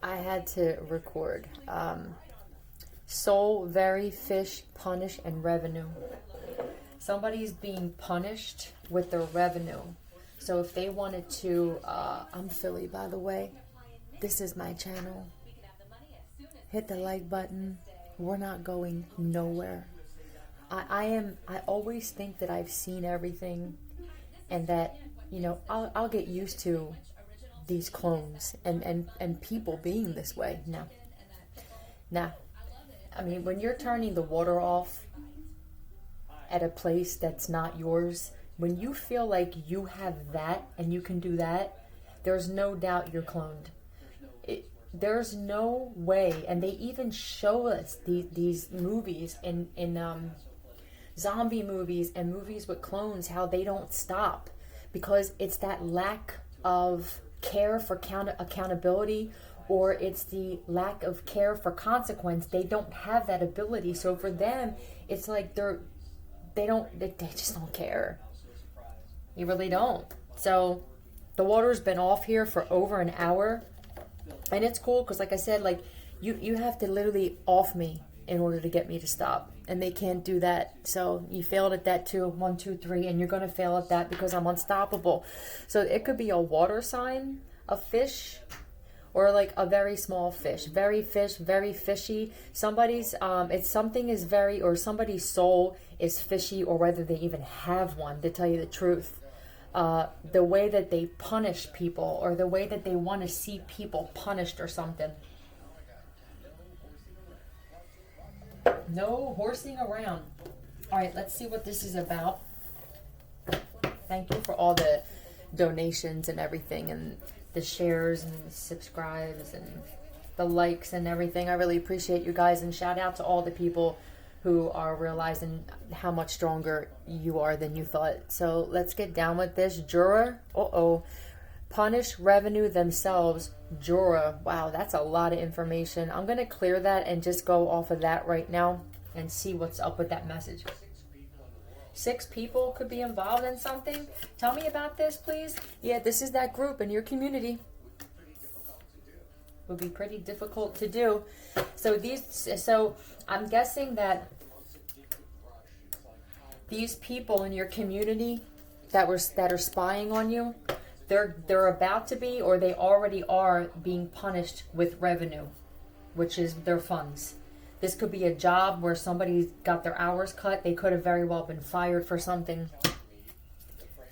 I had to record. Soul, very, fish, punish, and revenue. Somebody's being punished with their revenue. So if they wanted to, I'm Philly, by the way. This is my channel. Hit the like button. We're not going nowhere. I always think that I've seen everything, and that, you know, I'll get used to these clones and people being this way. No. I mean, when you're turning the water off at a place that's not yours, when you feel like you have that and you can do that, there's no doubt you're cloned. There's no way, and they even show us these movies in zombie movies and movies with clones, how they don't stop, because it's that lack of care for accountability, or it's the lack of care for consequence. They don't have that ability, so for them it's like they just don't care. You really don't. So the water's been off here for over an hour, and it's cool because, like I said, like you have to literally off me in order to get me to stop, and they can't do that. So you failed at that too. 1, 2, 3, and you're gonna fail at that because I'm unstoppable. So it could be a water sign, a fish, or like a very small fish. Very fish, very fishy. Somebody's somebody's soul is fishy, or whether they even have one, to tell you the truth. The way that they punish people, or the way that they want to see people punished or something. No horsing around. All right, let's see what this is about. Thank you for all the donations and everything, and the shares and the subscribes and the likes and everything. I really appreciate you guys, and shout out to all the people who are realizing how much stronger you are than you thought. So let's get down with this. Juror, punish, revenue, themselves, juror. Wow, that's a lot of information. I'm gonna clear that and just go off of that right now and see what's up with that message. 6 people could be involved in something. Tell me about this, please. Yeah, this is that group in your community. Would be pretty difficult to do. So I'm guessing that these people in your community that are spying on you, they're about to be, or they already are being punished with revenue, which is their funds. This could be a job where somebody got their hours cut. They could have very well been fired for something.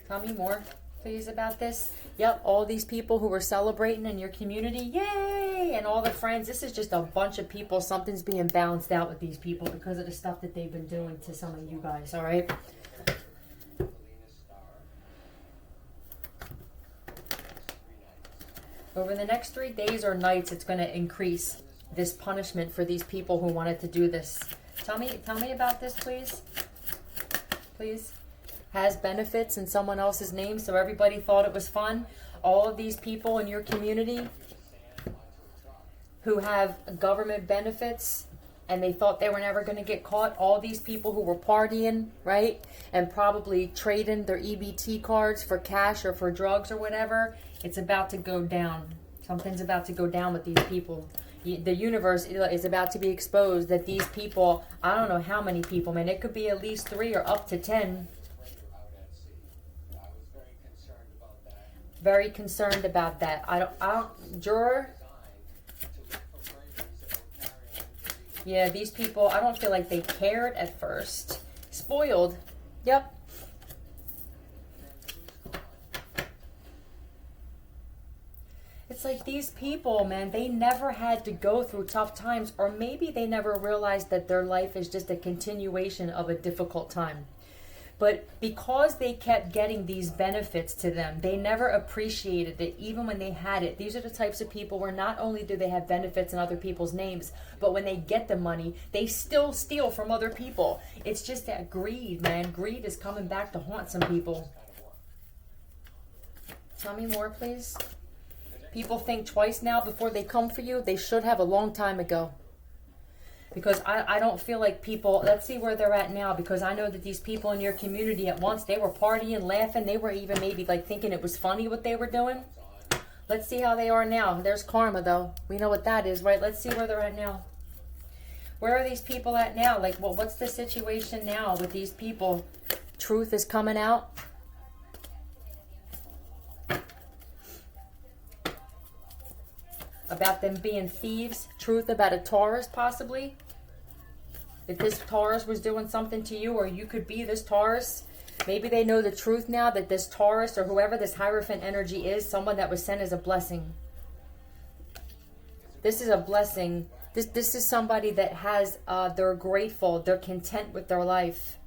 Tell me more, please, about this. Yep, all these people who were celebrating in your community, yay! And all the friends. This is just a bunch of people. Something's being balanced out with these people because of the stuff that they've been doing to some of you guys, all right? Over the next 3 days or nights, it's going to increase this punishment for these people who wanted to do this. Tell me about this, please. Please. Has benefits in someone else's name, so everybody thought it was fun. All of these people in your community who have government benefits, and they thought they were never going to get caught. All these people who were partying, right? And probably trading their EBT cards for cash or for drugs or whatever. It's about to go down. Something's about to go down with these people. The universe is about to be exposed that these people, I don't know how many people, man. It could be at least 3 or up to 10. Very concerned about that. I don't, juror. Yeah, these people, I don't feel like they cared at first. Spoiled. Yep. It's like these people, man, they never had to go through tough times, or maybe they never realized that their life is just a continuation of a difficult time. But because they kept getting these benefits to them, they never appreciated it, even when they had it. These are the types of people where not only do they have benefits in other people's names, but when they get the money, they still steal from other people. It's just that greed, man. Greed is coming back to haunt some people. Tell me more, please. People think twice now before they come for you. They should have a long time ago. Because I don't feel like people, let's see where they're at now, because I know that these people in your community at once, they were partying, laughing. They were even maybe like thinking it was funny what they were doing. Let's see how they are now. There's karma, though. We know what that is, right? Let's see where they're at now. Where are these people at now? Like, what's the situation now with these people? Truth is coming out. About them being thieves. Truth about a Taurus, possibly. If this Taurus was doing something to you, or you could be this Taurus. Maybe they know the truth now that this Taurus, or whoever this Hierophant energy is, someone that was sent as a blessing. This is a blessing. This is somebody that has, they're grateful, they're content with their life.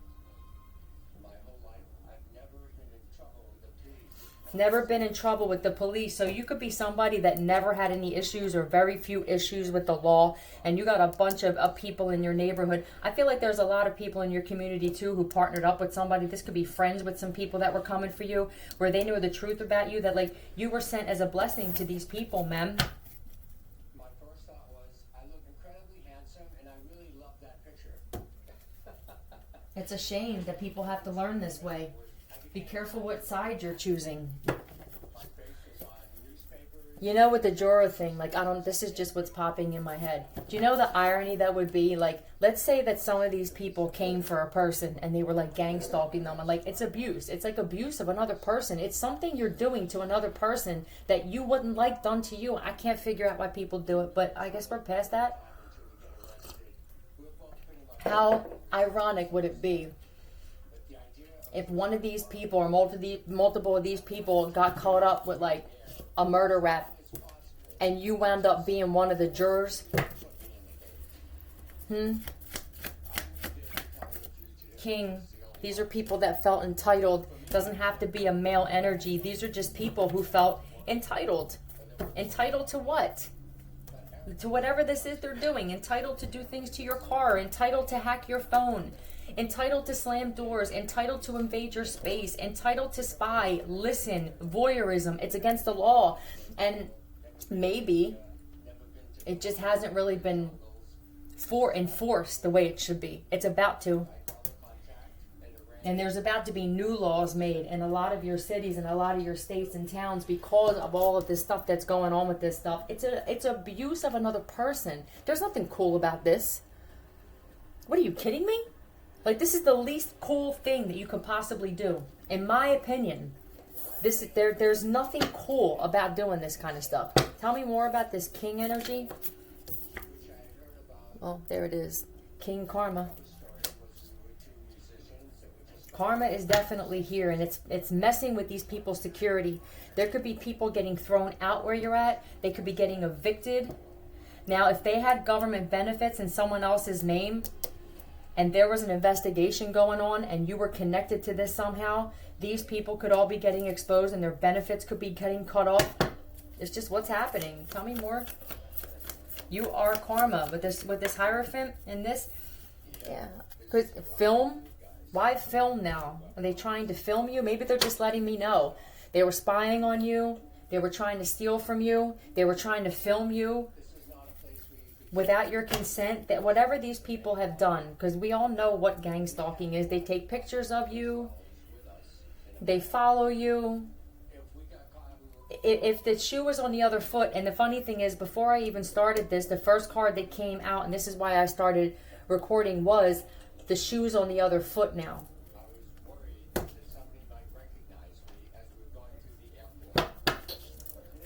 Never been in trouble with the police. So you could be somebody that never had any issues or very few issues with the law, and you got a bunch of people in your neighborhood. I feel like there's a lot of people in your community too who partnered up with somebody. This could be friends with some people that were coming for you, where they knew the truth about you, that like you were sent as a blessing to these people, man. My first thought was, I look incredibly handsome and I really love that picture. It's a shame that people have to learn this way. Be careful what side you're choosing. You know, with the Jorah thing, like, this is just what's popping in my head. Do you know the irony that would be? Like, let's say that some of these people came for a person and they were like gang stalking them. And like, it's abuse. It's like abuse of another person. It's something you're doing to another person that you wouldn't like done to you. I can't figure out why people do it, but I guess we're past that. How ironic would it be if one of these people or multiple of these people got caught up with like a murder rap and you wound up being one of the jurors? King, these are people that felt entitled. Doesn't have to be a male energy. These are just people who felt entitled. Entitled to what? To whatever this is they're doing. Entitled to do things to your car. Entitled to hack your phone. Entitled to slam doors, entitled to invade your space, entitled to spy, listen, voyeurism. It's against the law. And maybe it just hasn't really been enforced the way it should be. It's about to. And there's about to be new laws made in a lot of your cities and a lot of your states and towns because of all of this stuff that's going on with this stuff. It's abuse of another person. There's nothing cool about this. What are you kidding me? Like, this is the least cool thing that you could possibly do. In my opinion, there's nothing cool about doing this kind of stuff. Tell me more about this King energy. Well, there it is. King Karma. Karma is definitely here, and it's messing with these people's security. There could be people getting thrown out where you're at. They could be getting evicted. Now, if they had government benefits in someone else's name, and there was an investigation going on and you were connected to this somehow, these people could all be getting exposed and their benefits could be getting cut off. It's just what's happening. Tell me more. You are karma with this Hierophant and this. Yeah. Because film. Why film now? Are they trying to film you? Maybe they're just letting me know. They were spying on you. They were trying to steal from you. They were trying to film you without your consent. That whatever these people have done, because we all know what gang stalking is. They take pictures of you. They follow you. If the shoe was on the other foot, and the funny thing is, before I even started this, the first card that came out, and this is why I started recording, was the shoes on the other foot now.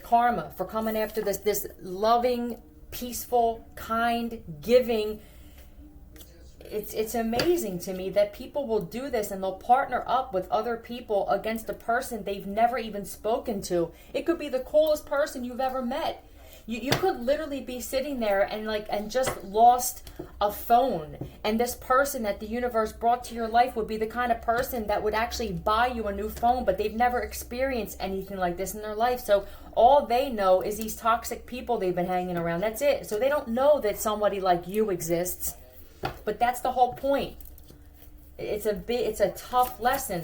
Karma for coming after this loving, peaceful, kind, giving. It's amazing to me that people will do this and they'll partner up with other people against a person they've never even spoken to. It could be the coolest person you've ever met. You could literally be sitting there and just lost a phone, and this person that the universe brought to your life would be the kind of person that would actually buy you a new phone, but they've never experienced anything like this in their life. So all they know is these toxic people they've been hanging around. That's it. So they don't know that somebody like you exists. But that's the whole point. It's a tough lesson.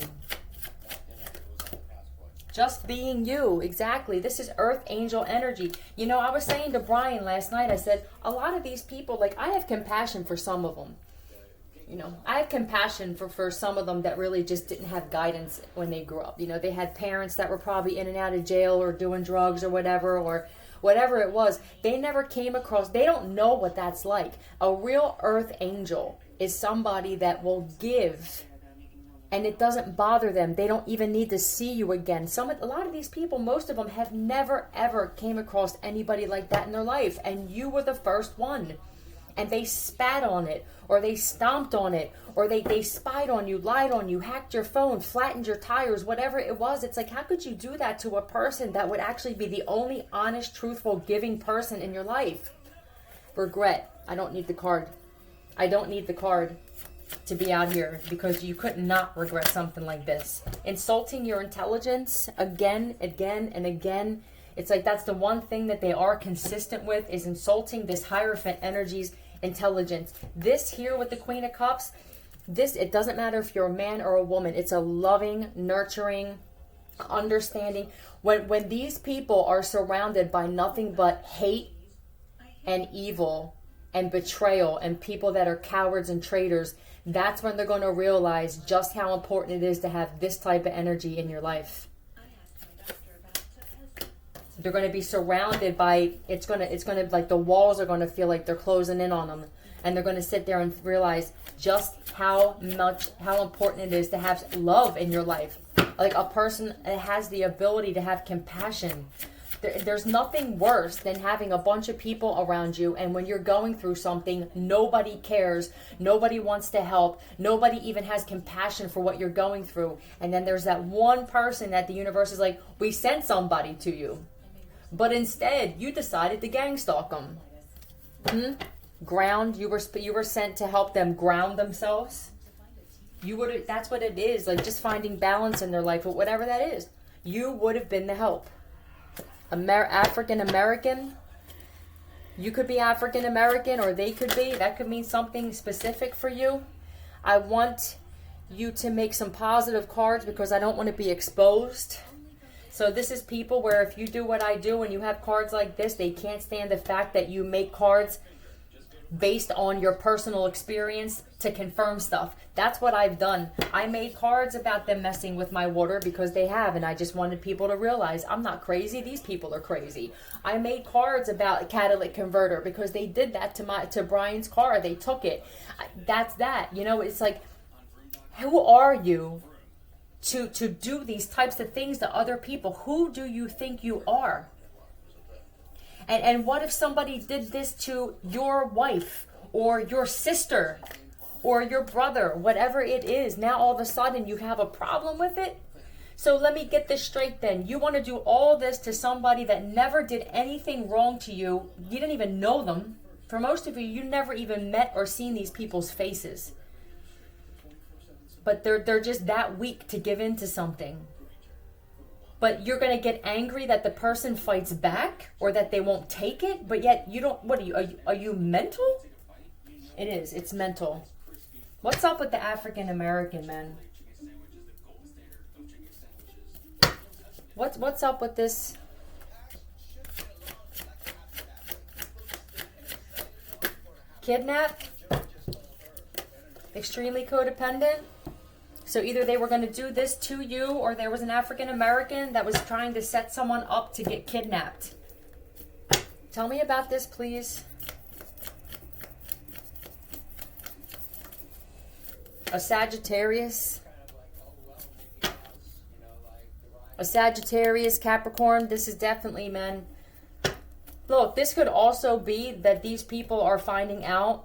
Just being you. Exactly. This is Earth Angel energy. You know, I was saying to Brian last night, I said, a lot of these people, like, I have compassion for some of them. you know, I have compassion for some of them that really just didn't have guidance when they grew up. You know, they had parents that were probably in and out of jail or doing drugs or whatever it was. They never came across, they don't know what that's like. A real earth angel is somebody that will give, and it doesn't bother them. They don't even need to see you again. A lot of these people, most of them have never ever came across anybody like that in their life, and you were the first one. And they spat on it, or they stomped on it, or they spied on you, lied on you, hacked your phone, flattened your tires, whatever it was. It's like, how could you do that to a person that would actually be the only honest, truthful, giving person in your life? Regret. I don't need the card. I don't need the card to be out here, because you could not regret something like this. Insulting your intelligence again, and again. It's like that's the one thing that they are consistent with, is insulting this Hierophant energy's intelligence. This here with the Queen of Cups, it doesn't matter if you're a man or a woman. It's a loving, nurturing, understanding. When these people are surrounded by nothing but hate and evil and betrayal and people that are cowards and traitors, that's when they're going to realize just how important it is to have this type of energy in your life. They're going to be surrounded by, it's going to like the walls are going to feel like they're closing in on them, and they're going to sit there and realize just how important it is to have love in your life. Like a person that has the ability to have compassion. There's nothing worse than having a bunch of people around you, and when you're going through something, nobody cares, nobody wants to help, nobody even has compassion for what you're going through. And then there's that one person that the universe is like, we sent somebody to you. But instead, you decided to gang stalk them. Ground. You were sent to help them ground themselves. That's what it is. Like just finding balance in their life, but whatever that is, you would have been the help. African American. You could be African American, or they could be. That could mean something specific for you. I want you to make some positive cards because I don't want to be exposed. So this is people where if you do what I do and you have cards like this, they can't stand the fact that you make cards based on your personal experience to confirm stuff. That's what I've done. I made cards about them messing with my water because they have, and I just wanted people to realize I'm not crazy. These people are crazy. I made cards about a catalytic converter because they did that to Brian's car. They took it. That's that. You know, it's like, who are you to do these types of things to other people? Who do you think you are? And what if somebody did this to your wife or your sister or your brother, whatever it is? Now all of a sudden you have a problem with it? So let me get this straight then. You want to do all this to somebody that never did anything wrong to you. You didn't even know them. For most of you, you never even met or seen these people's faces. But they're just that weak to give in to something. But you're going to get angry that the person fights back or that they won't take it, but yet you don't. What are you mental? It is. It's mental. What's up with the African American man? What's up with this? Kidnap? Extremely codependent? So either they were going to do this to you, or there was an African American that was trying to set someone up to get kidnapped. Tell me about this, please. A Sagittarius. A Sagittarius, Capricorn. This is definitely, man. Look, this could also be that these people are finding out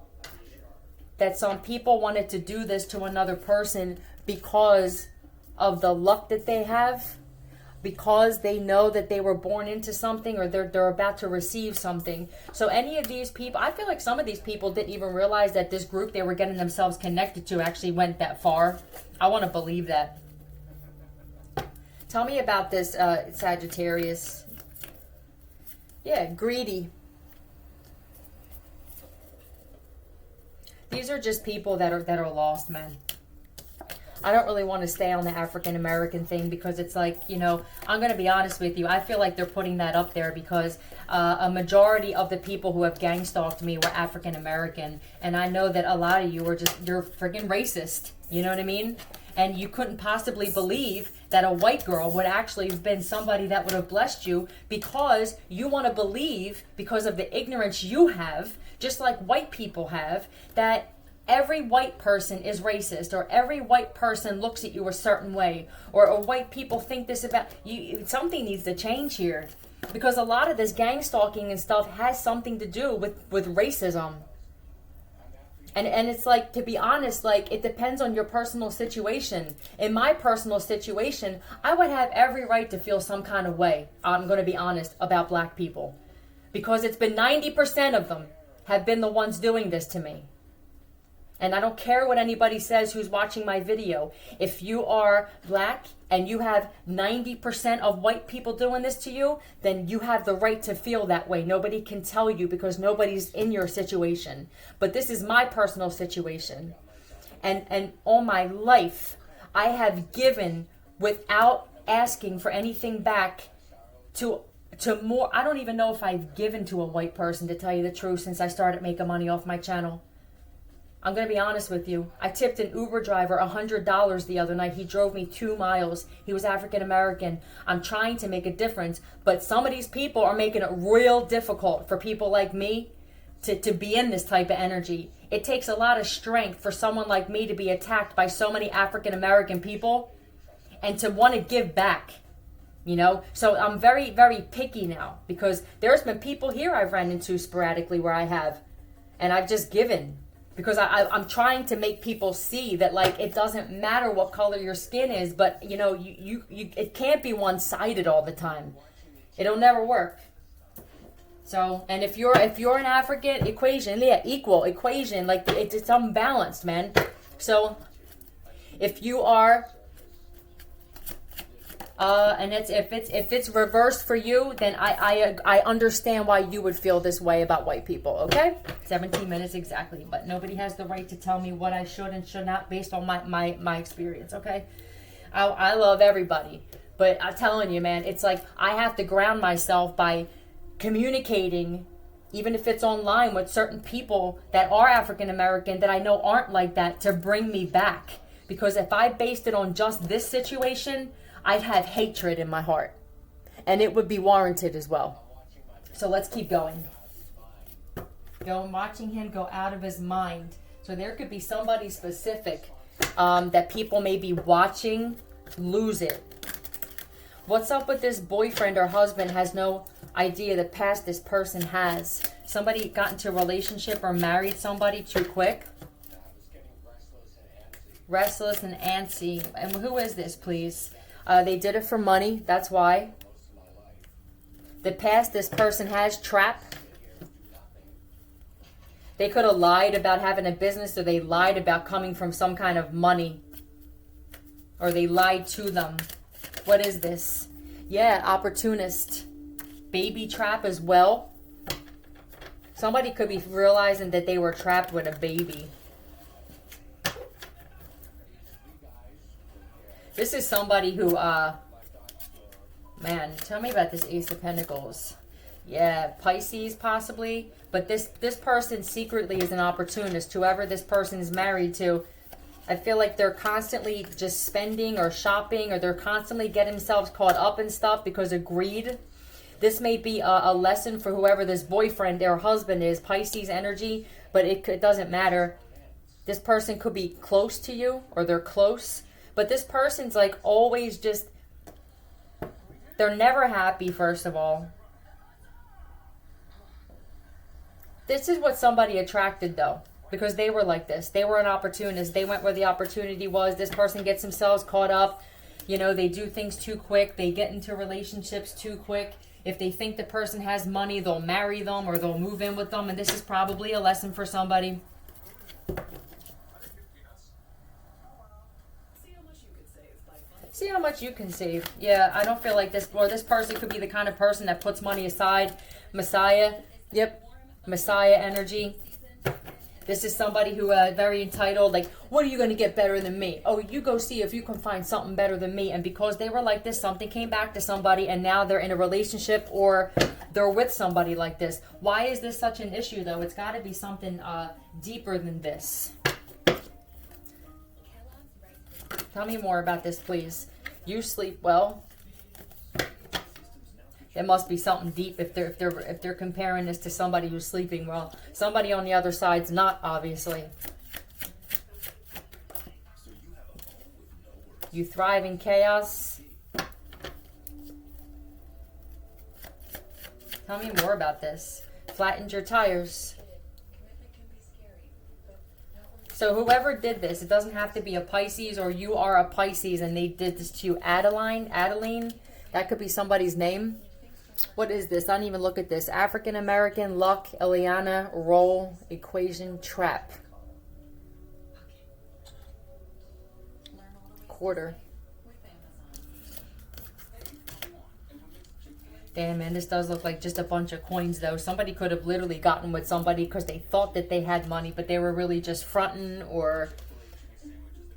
that some people wanted to do this to another person because of the luck that they have, because they know that they were born into something, or they're about to receive something. So any of these people, I feel like some of these people didn't even realize that this group they were getting themselves connected to actually went that far. I want to believe that. Tell me about this Sagittarius. Yeah, greedy. These are just people that are lost, man. I don't really want to stay on the African American thing because it's like, you know, I'm going to be honest with you. I feel like they're putting that up there because a majority of the people who have gang stalked me were African American. And I know that a lot of you are just, you're freaking racist. You know what I mean? And you couldn't possibly believe that a white girl would actually have been somebody that would have blessed you because you want to believe, because of the ignorance you have, just like white people have, that every white person is racist, or every white person looks at you a certain way, or white people think this about you. Something needs to change here, because a lot of this gang stalking and stuff has something to do with racism. And it's like, to be honest, like, it depends on your personal situation. In my personal situation, I would have every right to feel some kind of way, I'm going to be honest, about black people, because it's been 90% of them have been the ones doing this to me. And I don't care what anybody says who's watching my video. If you are black and you have 90% of white people doing this to you, then you have the right to feel that way. Nobody can tell you because nobody's in your situation. But this is my personal situation. And all my life, I have given without asking for anything back to more. I don't even know if I've given to a white person, to tell you the truth, since I started making money off my channel. I'm going to be honest with you. I tipped an Uber driver $100 the other night. He drove me 2 miles. He was African American. I'm trying to make a difference, but some of these people are making it real difficult for people like me to be in this type of energy. It takes a lot of strength for someone like me to be attacked by so many African American people and to want to give back, you know? So I'm very, very picky now, because there's been people here I've ran into sporadically where I have, and I've just given. Because I'm trying to make people see that, like, it doesn't matter what color your skin is, but, you know, you it can't be one-sided all the time. It'll never work. So, and if you're an African equation, yeah, equal equation, like, it's unbalanced, man. So, if you are, and if it's reversed for you, then I understand why you would feel this way about white people. Okay, 17 minutes exactly, but nobody has the right to tell me what I should and should not based on my experience. Okay, I love everybody, but I'm telling you, man, it's like I have to ground myself by communicating, even if it's online, with certain people that are African American that I know aren't like that, to bring me back. Because if I based it on just this situation, I'd have hatred in my heart, and it would be warranted as well. So let's keep going. Watching him go out of his mind. So there could be somebody specific that people may be watching lose it. What's up with this boyfriend or husband has no idea the past this person has? Somebody got into a relationship or married somebody too quick. Restless and antsy. And who is this, please? They did it for money. That's why. The past this person has trap. They could have lied about having a business, or they lied about coming from some kind of money, or they lied to them. What is this? Yeah, opportunist. Baby trap as well. Somebody could be realizing that they were trapped with a baby. This is somebody who, man, tell me about this Ace of Pentacles. Yeah, Pisces possibly. But this person secretly is an opportunist. Whoever this person is married to, I feel like they're constantly just spending or shopping, or they're constantly getting themselves caught up in stuff because of greed. This may be a lesson for whoever this boyfriend or husband is, Pisces energy, but it doesn't matter. This person could be close to you, or they're close. But this person's like always just, they're never happy, first of all. This is what somebody attracted, though, because they were like this. They were an opportunist. They went where the opportunity was. This person gets themselves caught up. You know, they do things too quick. They get into relationships too quick. If they think the person has money, they'll marry them or they'll move in with them. And this is probably a lesson for somebody. See how much you can save. Yeah, I don't feel like this, or this person could be the kind of person that puts money aside. Messiah. Yep. Messiah energy. This is somebody who very entitled, like, what are you going to get better than me? Oh, you go see if you can find something better than me. And because they were like this, something came back to somebody, and now they're in a relationship or they're with somebody like this. Why is this such an issue, though? It's got to be something deeper than this. Tell me more about this, please. You sleep well. It must be something deep if they're comparing this to somebody who's sleeping well. Somebody on the other side's not, obviously. You thrive in chaos. Tell me more about this. Flattened your tires. So whoever did this, it doesn't have to be a Pisces, or you are a Pisces and they did this to you. Adeline, that could be somebody's name. What is this? I didn't even look at this. African American, luck, Eliana, roll, equation, trap. Quarter. Damn, man, this does look like just a bunch of coins, though. Somebody could have literally gotten with somebody because they thought that they had money, but they were really just fronting, or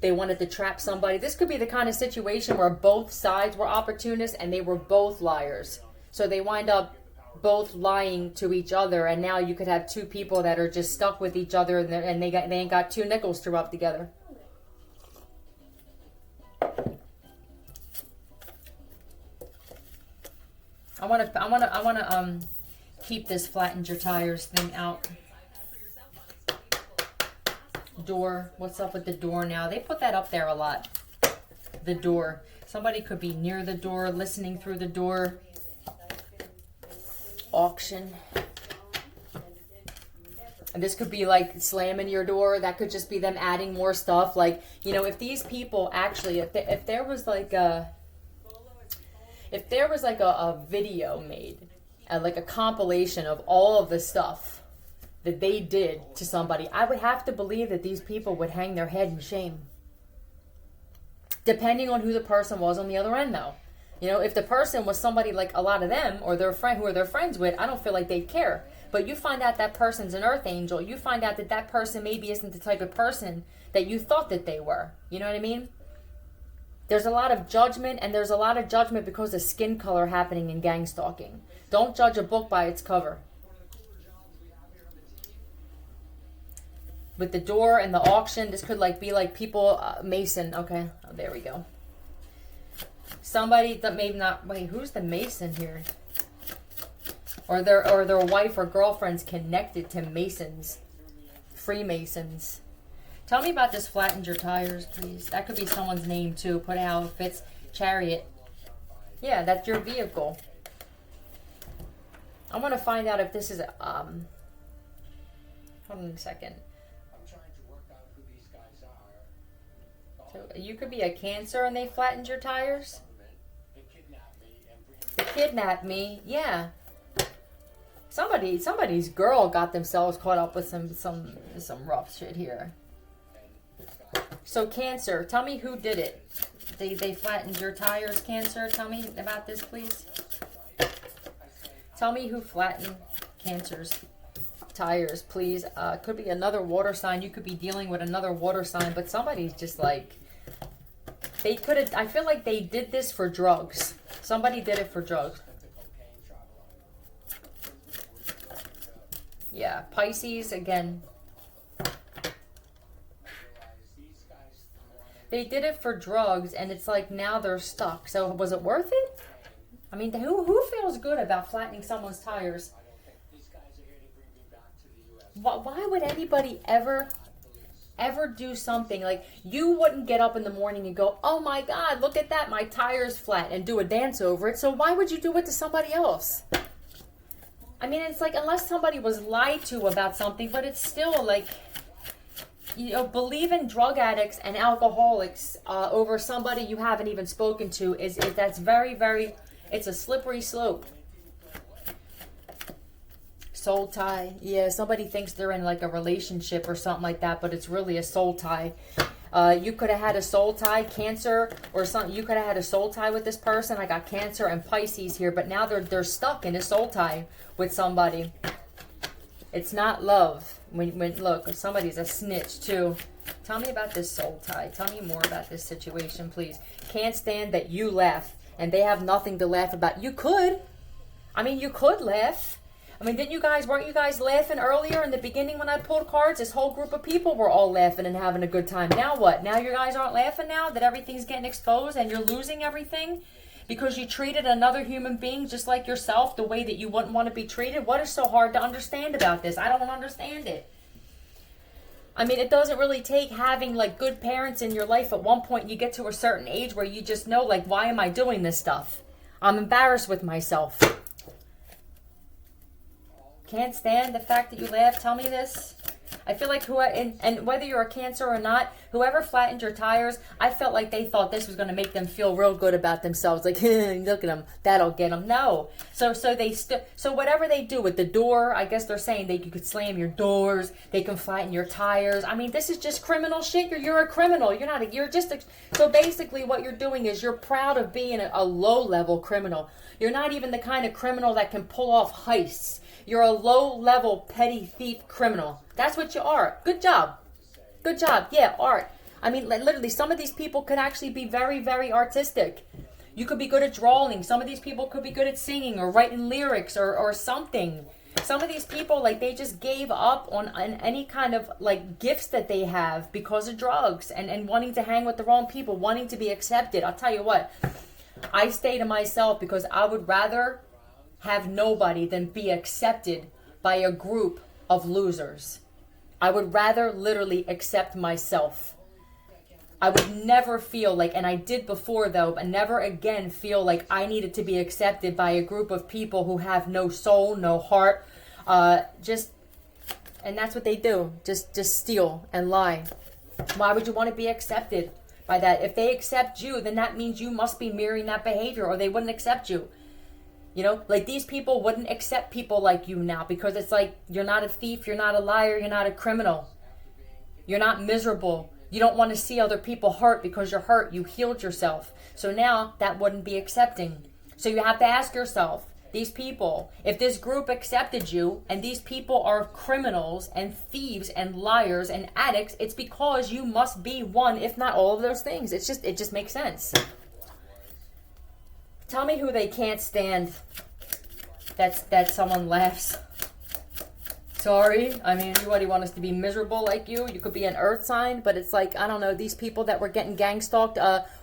they wanted to trap somebody. This could be the kind of situation where both sides were opportunists and they were both liars. So they wind up both lying to each other, and now you could have two people that are just stuck with each other, and they ain't got two nickels to rub together. I wanna keep this flattened your tires thing out. Door. What's up with the door now? They put that up there a lot. The door. Somebody could be near the door, listening through the door. Auction. And this could be like slamming your door. That could just be them adding more stuff. Like, you know, if these people actually, if there was like a video made, like a compilation of all of the stuff that they did to somebody, I would have to believe that these people would hang their head in shame. Depending on who the person was on the other end, though. You know, if the person was somebody like a lot of them, or their friend who are their friends with, I don't feel like they'd care. But you find out that person's an earth angel. You find out that that person maybe isn't the type of person that you thought that they were. You know what I mean? There's a lot of judgment, and there's a lot of judgment because of skin color happening in gang stalking. Don't judge a book by its cover. With the door and the auction, this could be like people, Mason. Okay, oh, there we go. Somebody that maybe not. Wait, who's the Mason here? Or their wife or girlfriend's connected to Masons, Freemasons. Tell me about this flattened your tires, please. That could be someone's name too. Put how it fits. Chariot. Yeah, that's your vehicle. I want to find out if this is hold on a second. I'm trying to work out who these guys are. So you could be a Cancer and they flattened your tires. They kidnapped me. Yeah. Somebody's girl got themselves caught up with some rough shit here. So Cancer, tell me who did it. They flattened your tires, Cancer. Tell me about this, please. Tell me who flattened Cancer's tires, please. Could be another water sign. You could be dealing with another water sign, but somebody's just like, they could have. I feel like they did this for drugs. Somebody did it for drugs. Yeah, Pisces again. They did it for drugs, and it's like now they're stuck. So was it worth it? I mean, who feels good about flattening someone's tires? Why would anybody ever do something like, you wouldn't get up in the morning and go, oh my God, look at that, my tire's flat, and do a dance over it. So why would you do it to somebody else? I mean, it's like, unless somebody was lied to about something, but it's still like, you know, believing drug addicts and alcoholics over somebody you haven't even spoken to is that's very, very, it's a slippery slope. Soul tie. Yeah, somebody thinks they're in like a relationship or something like that, but it's really a soul tie. You could have had a soul tie, Cancer, or something. You could have had a soul tie with this person. I got Cancer and Pisces here, but now they're stuck in a soul tie with somebody. It's not love. When look, somebody's a snitch too. Tell me about this soul tie. Tell me more about this situation, please. Can't stand that you laugh and they have nothing to laugh about. You could. I mean, you could laugh. I mean, weren't you guys laughing earlier in the beginning when I pulled cards? This whole group of people were all laughing and having a good time. Now what? Now you guys aren't laughing now that everything's getting exposed and you're losing everything? Because you treated another human being just like yourself the way that you wouldn't want to be treated? What is so hard to understand about this? I don't understand it. I mean, it doesn't really take having like good parents in your life. At one point you get to a certain age where you just know, like, why am I doing this stuff? I'm embarrassed with myself. Can't stand the fact that you laugh. Tell me this. I feel like and whether you're a Cancer or not, whoever flattened your tires, I felt like they thought this was going to make them feel real good about themselves. Like, look at them, that'll get them. No. So whatever they do with the door, I guess they're saying you could slam your doors, they can flatten your tires. I mean, this is just criminal shit. You're a criminal. So basically what you're doing is you're proud of being a low-level criminal. You're not even the kind of criminal that can pull off heists. You're a low-level petty thief criminal. That's what you are. Good job. Good job. Yeah, art. I mean, literally, some of these people could actually be very, very artistic. You could be good at drawing. Some of these people could be good at singing or writing lyrics or something. Some of these people, like, they just gave up on any kind of, like, gifts that they have because of drugs and wanting to hang with the wrong people, wanting to be accepted. I'll tell you what. I stay to myself because I would rather have nobody than be accepted by a group of losers. I would rather literally accept myself. I would never feel like, and I did before though, but never again feel like I needed to be accepted by a group of people who have no soul, no heart, and that's what they do. Just steal and lie. Why would you want to be accepted by that? If they accept you, then that means you must be mirroring that behavior or they wouldn't accept you. You know, like these people wouldn't accept people like you now because it's like, you're not a thief, you're not a liar, you're not a criminal. You're not miserable. You don't want to see other people hurt because you're hurt. You healed yourself. So now that wouldn't be accepting. So you have to ask yourself, these people, if this group accepted you and these people are criminals and thieves and liars and addicts, it's because you must be one, if not all of those things. It just makes sense. Tell me who they can't stand that someone laughs. Sorry. I mean, what do you want us to be miserable like you? You could be an earth sign, but it's like, I don't know, these people that were getting gang stalked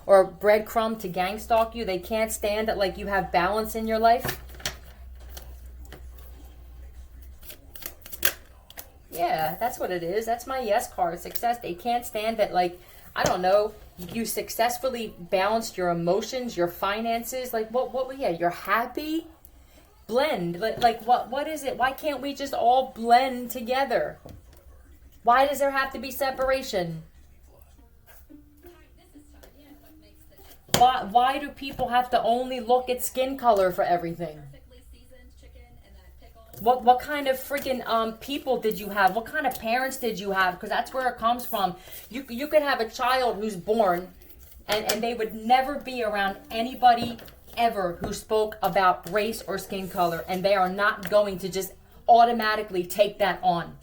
or breadcrumb to gang stalk you, they can't stand that, like, you have balance in your life. Yeah, that's what it is. That's my yes card. Success. They can't stand that, like, I don't know, you successfully balanced your emotions, your finances. Like, yeah, you're happy. Blend. Like, what is it? Why can't we just all blend together? Why does there have to be separation? Why do people have to only look at skin color for everything? What kind of freaking people did you have? What kind of parents did you have? Because that's where it comes from. You could have a child who's born and they would never be around anybody ever who spoke about race or skin color, and they are not going to just automatically take that on.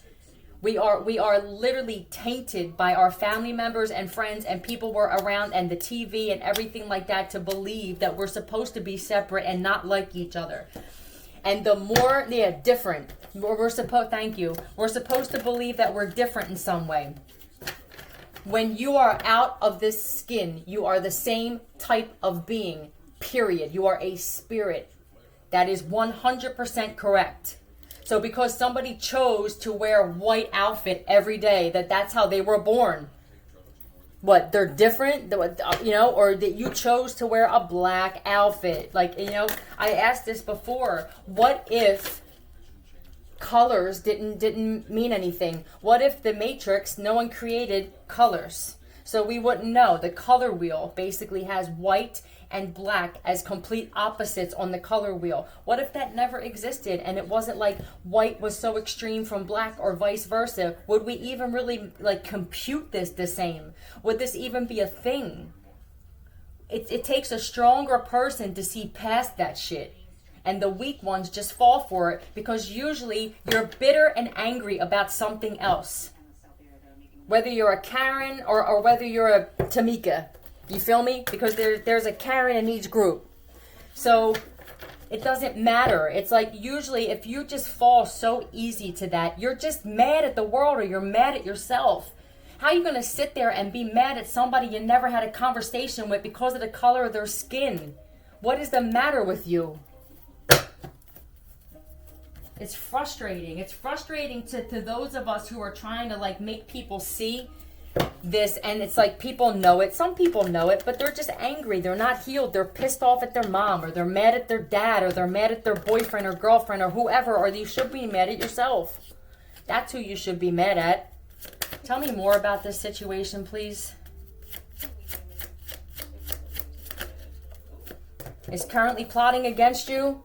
We are literally tainted by our family members and friends and people we're around and the TV and everything like that to believe that we're supposed to be separate and not like each other. And the more, different. We're supposed to believe that we're different in some way. When you are out of this skin, you are the same type of being, period. You are a spirit. That is 100% correct. So because somebody chose to wear a white outfit every day, that's how they were born. What, they're different, or that you chose to wear a black outfit. Like, I asked this before. What if colors didn't mean anything? What if the Matrix, no one created colors? So we wouldn't know. The color wheel basically has white and black as complete opposites on the color wheel. What if that never existed and it wasn't like white was so extreme from black or vice versa? Would we even really compute this the same? Would this even be a thing? It takes a stronger person to see past that shit. And the weak ones just fall for it because usually you're bitter and angry about something else. Whether you're a Karen or whether you're a Tamika. You feel me? Because there's a Karen in each group. So it doesn't matter. It's like usually if you just fall so easy to that, you're just mad at the world or you're mad at yourself. How are you going to sit there and be mad at somebody you never had a conversation with because of the color of their skin? What is the matter with you? It's frustrating. It's frustrating to those of us who are trying to like make people see this, and it's like people know it. Some people know it, but they're just angry. They're not healed. They're pissed off at their mom, or they're mad at their dad, or they're mad at their boyfriend or girlfriend or whoever, or you should be mad at yourself. That's who you should be mad at. Tell me more about this situation, please. Is currently plotting against you.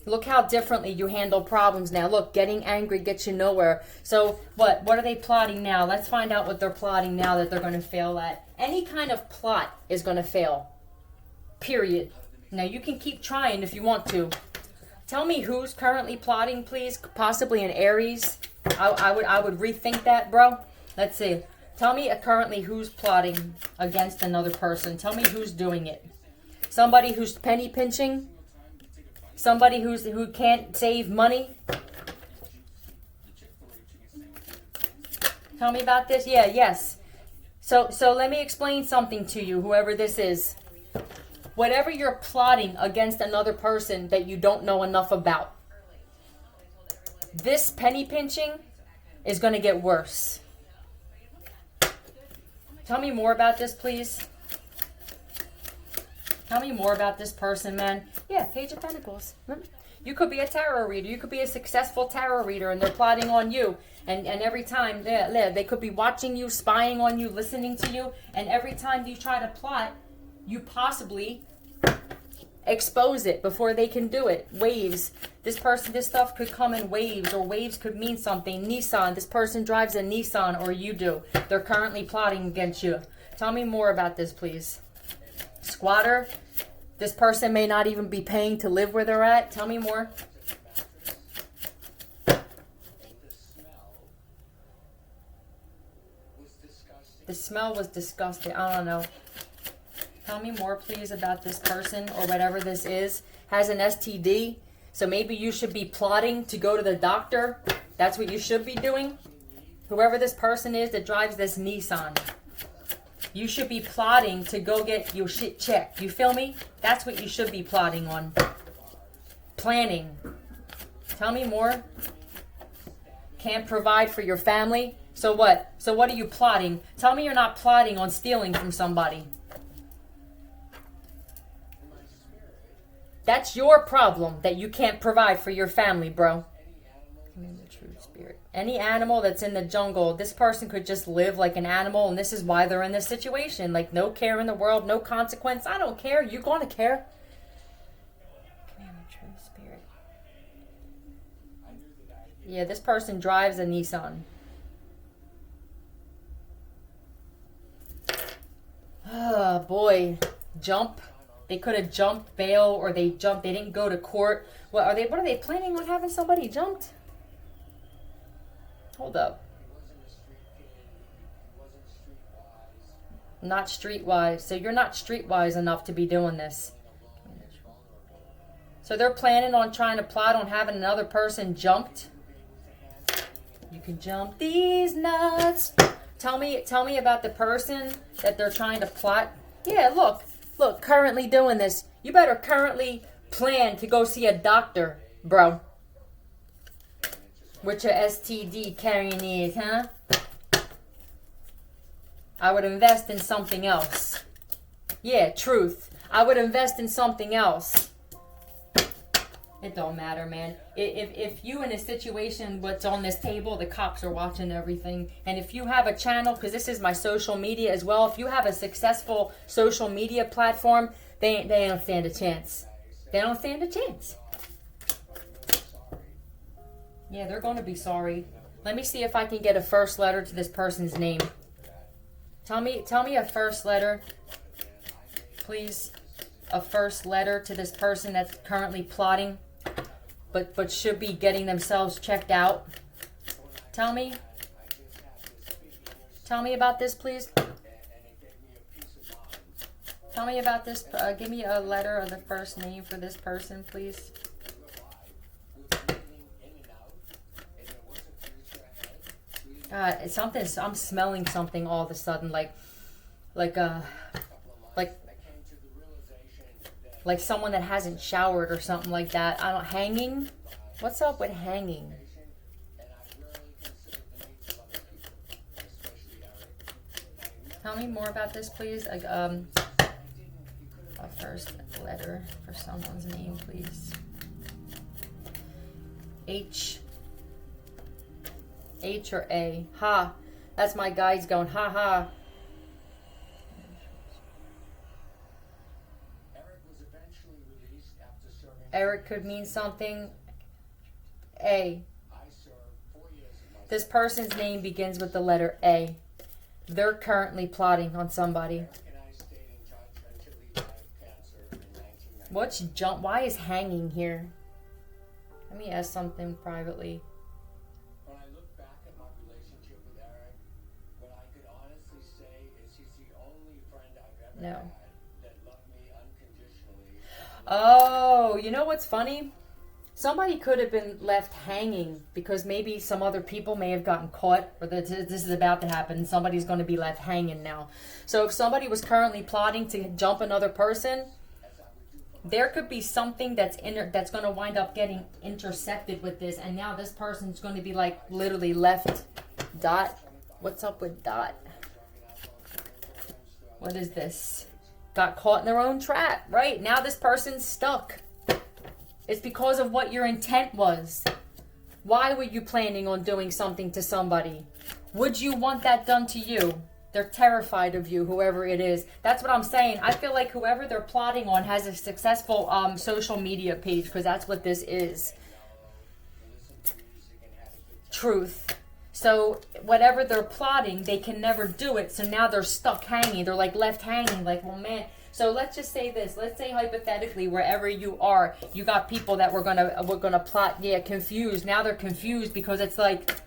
Look how differently you handle problems now. Look, getting angry gets you nowhere. So what are they plotting now? Let's find out what they're plotting now that they're going to fail at. Any kind of plot is going to fail. Period. Now you can keep trying if you want to. Tell me who's currently plotting, please. Possibly an Aries. I would rethink that, bro. Let's see. Tell me currently who's plotting against another person. Tell me who's doing it. Somebody who's penny pinching. Somebody who can't save money. Tell me about this. Yeah, yes. So let me explain something to you, whoever this is. Whatever you're plotting against another person that you don't know enough about, this penny pinching is going to get worse. Tell me more about this, please. Tell me more about this person, man. Yeah, Page of Pentacles. You could be a tarot reader. You could be a successful tarot reader, and they're plotting on you. And every time, they could be watching you, spying on you, listening to you. And every time you try to plot, you possibly expose it before they can do it. Waves. This stuff could come in waves, or waves could mean something. Nissan. This person drives a Nissan, or you do. They're currently plotting against you. Tell me more about this, please. Squatter. This person may not even be paying to live where they're at. Tell me more. The smell was disgusting. I don't know. Tell me more, please, about this person or whatever this is. Has an STD. So maybe you should be plotting to go to the doctor. That's what you should be doing. Whoever this person is that drives this Nissan. You should be plotting to go get your shit checked. You feel me? That's what you should be plotting on. Planning. Tell me more. Can't provide for your family. So what? So what are you plotting? Tell me you're not plotting on stealing from somebody. That's your problem that you can't provide for your family, bro. Spirit. Any animal that's in the jungle, this person could just live like an animal, and this is why they're in this situation. Like, no care in the world, no consequence. I don't care. You're going to care. Command the true spirit. Yeah, this person drives a Nissan. Oh, boy. Jump. They could have jumped bail, or they jumped. They didn't go to court. What are they planning on having somebody jumped? Hold up. Not streetwise. So you're not streetwise enough to be doing this. So they're planning on trying to plot on having another person jumped. You can jump these nuts. Tell me about the person that they're trying to plot. Yeah, look, currently doing this. You better currently plan to go see a doctor, bro. What your STD carrying is, huh? I would invest in something else. Yeah, truth. I would invest in something else. It don't matter, man. If you in a situation, what's on this table, the cops are watching everything. And if you have a channel, because this is my social media as well, if you have a successful social media platform, they don't stand a chance. They don't stand a chance. Yeah, they're going to be sorry. Let me see if I can get a first letter to this person's name. Tell me a first letter, please. a first letter to this person that's currently plotting, but should be getting themselves checked out? Tell me about this, please. Tell me about this. Give me a letter or the first name for this person, please. Something. I'm smelling something all of a sudden, like someone that hasn't showered or something like that. I don't. Hanging. What's up with hanging? Tell me more about this, please. Like, a first letter for someone's name, please. H or A? Ha. That's my guides going, ha ha. Eric could mean something. A. This person's name begins with the letter A. They're currently plotting on somebody. What's jump? Why is hanging here? Let me ask something privately. When I look back at my relationship with Eric, what I could honestly say is he's the only friend I've ever had that loved me unconditionally. Oh, you know what's funny? Somebody could have been left hanging because maybe some other people may have gotten caught, or that this is about to happen. Somebody's going to be left hanging now. So if somebody was currently plotting to jump another person, there could be something that's going to wind up getting intersected with this, and now this person's going to be like literally left. Dot. What's up with Dot? What is this? Got caught in their own trap, right? Now this person's stuck. It's because of what your intent was. Why were you planning on doing something to somebody? Would you want that done to you? They're terrified of you, whoever it is. That's what I'm saying. I feel like whoever they're plotting on has a successful social media page, because that's what this is. Truth. So whatever they're plotting, they can never do it. So now they're stuck hanging. They're like left hanging. Like, well, man. So let's just say this. Let's say hypothetically, wherever you are, you got people that we're gonna plot. Yeah, confused. Now they're confused because it's like,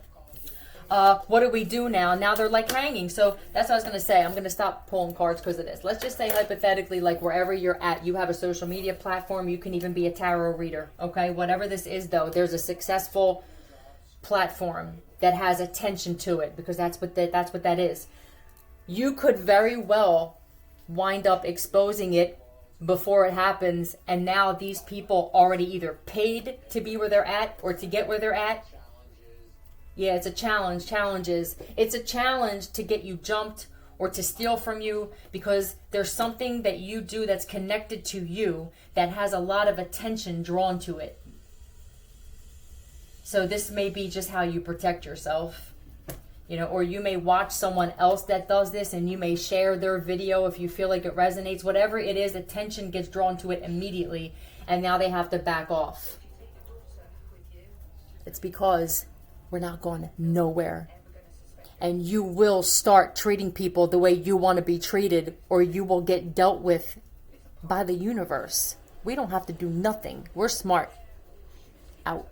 what do we do now? Now they're like hanging. So that's what I was gonna say. I'm gonna stop pulling cards because of this. Let's just say hypothetically, like wherever you're at, you have a social media platform. You can even be a tarot reader. Okay, whatever this is, though, there's a successful platform that has attention to it, because that's what that is. You could very well wind up exposing it before it happens, and now these people already either paid to be where they're at or to get where they're at. Yeah, it's a challenge. Challenges. It's a challenge to get you jumped or to steal from you, because there's something that you do that's connected to you that has a lot of attention drawn to it. So this may be just how you protect yourself. You know, or you may watch someone else that does this, and you may share their video if you feel like it resonates. Whatever it is, attention gets drawn to it immediately, and now they have to back off. It's because we're not going nowhere. And you will start treating people the way you want to be treated, or you will get dealt with by the universe. We don't have to do nothing. We're smart. Out.